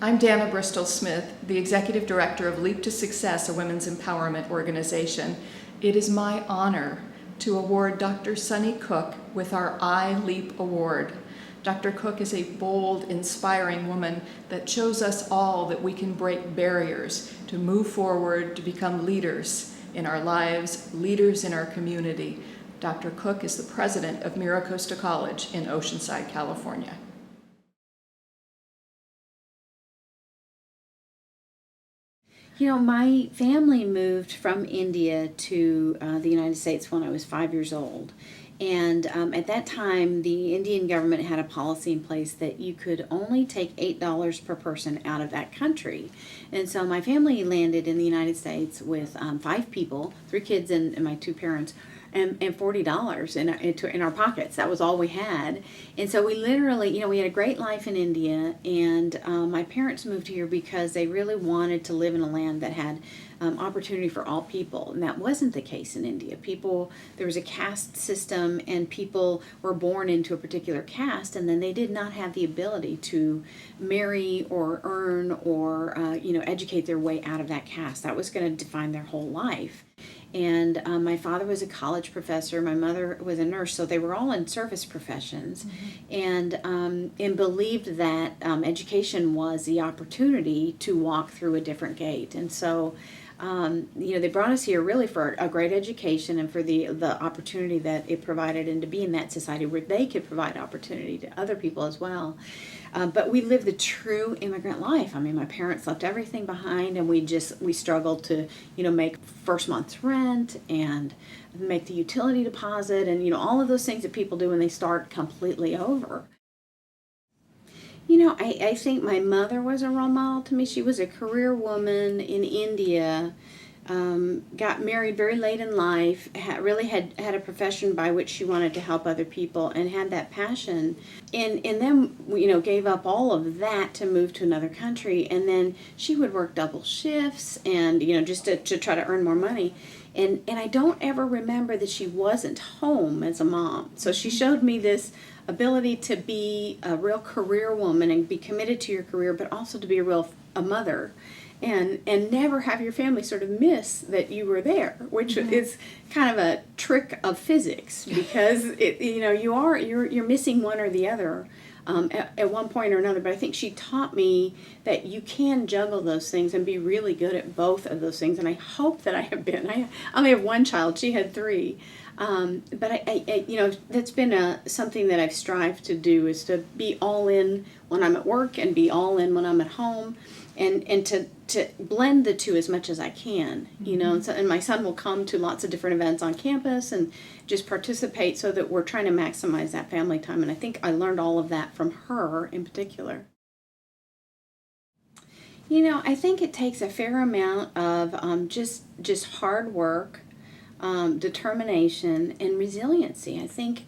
I'm Dana Bristol Smith, the Executive Director of Leap to Success, a women's empowerment organization. It is my honor to award Dr. Sunny Cooke with our I Leap Award. Dr. Cooke is a bold, inspiring woman that shows us all that we can break barriers to move forward, to become leaders in our lives, leaders in our community. Dr. Cooke is the president of MiraCosta College in Oceanside, California. You know, my family moved from India to the United States when I was 5 years old. And at that time, the Indian government had a policy in place that you could only take $8 per person out of that country. And so my family landed in the United States with 5 people, 3 kids and my 2 parents, and $40 in our pockets. That was all we had. And so we literally, we had a great life in India, and my parents moved here because they really wanted to live in a land that had opportunity for all people. And that wasn't the case in India. There was a caste system, and people were born into a particular caste, and then they did not have the ability to marry or earn or, educate their way out of that caste. That was going to define their whole life. And my father was a college professor. My mother was a nurse, so they were all in service professions, and believed that education was the opportunity to walk through a different gate. And so, they brought us here really for a great education and for the opportunity that it provided, and to be in that society where they could provide opportunity to other people as well. But we lived the true immigrant life. I mean, my parents left everything behind, and we struggled to, make first month's rent and make the utility deposit and, all of those things that people do when they start completely over. I think my mother was a role model to me. She was a career woman in India, got married very late in life, really had a profession by which she wanted to help other people and had that passion. And then, gave up all of that to move to another country. And then she would work double shifts and, just to try to earn more money. And I don't ever remember that she wasn't home as a mom. So she showed me this ability to be a real career woman and be committed to your career, but also to be a mother, and never have your family sort of miss that you were there, which is kind of a trick of physics, because you're missing one or the other at one point or another. But I think she taught me that you can juggle those things and be really good at both of those things, and I hope that I have been. I only have one child; she had 3. But I that's been something that I've strived to do, is to be all in when I'm at work and be all in when I'm at home, and to blend the two as much as I can, and my son will come to lots of different events on campus and just participate, so that we're trying to maximize that family time. And I think I learned all of that from her in particular. I think it takes a fair amount of just hard work, determination, and resiliency. I think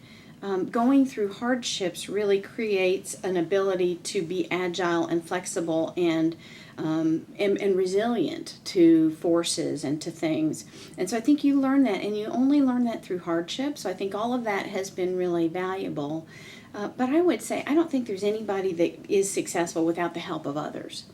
going through hardships really creates an ability to be agile and flexible and resilient to forces and to things. And so I think you learn that, and you only learn that through hardship. So I think all of that has been really valuable. But I would say I don't think there's anybody that is successful without the help of others.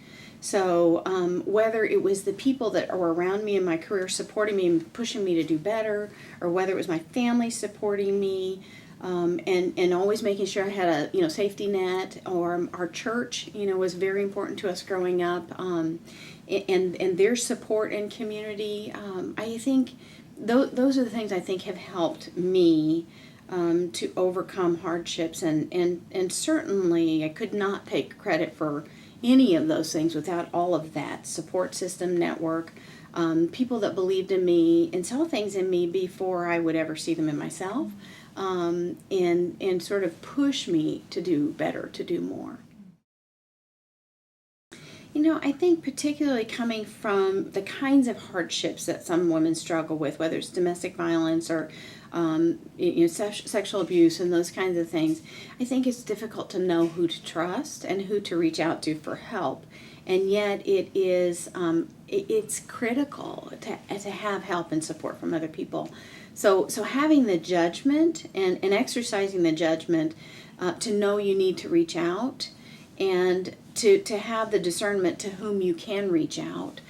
So whether it was the people that were around me in my career supporting me and pushing me to do better, or whether it was my family supporting me, and always making sure I had a safety net, or our church was very important to us growing up, and their support and community. I think those are the things I think have helped me to overcome hardships, and certainly I could not take credit for any of those things without all of that support system, network, people that believed in me and saw things in me before I would ever see them in myself, and sort of push me to do better, to do more. I think particularly coming from the kinds of hardships that some women struggle with, whether it's domestic violence or sexual abuse and those kinds of things, I think it's difficult to know who to trust and who to reach out to for help. And yet it is it's critical to have help and support from other people. So having the judgment and exercising the judgment to know you need to reach out, and to have the discernment to whom you can reach out.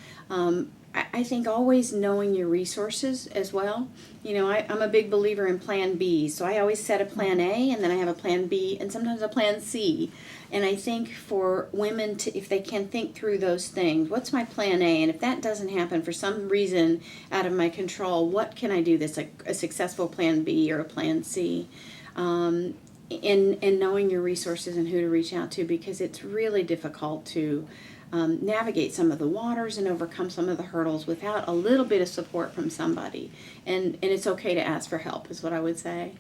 I think always knowing your resources as well. You know, I'm a big believer in plan B, so I always set a plan A, and then I have a plan B, and sometimes a plan C. And I think for women, if they can think through those things, what's my plan A? And if that doesn't happen for some reason out of my control, what can I do that's a successful plan B or a plan C? And knowing your resources and who to reach out to, because it's really difficult to navigate some of the waters and overcome some of the hurdles without a little bit of support from somebody. And it's okay to ask for help, is what I would say.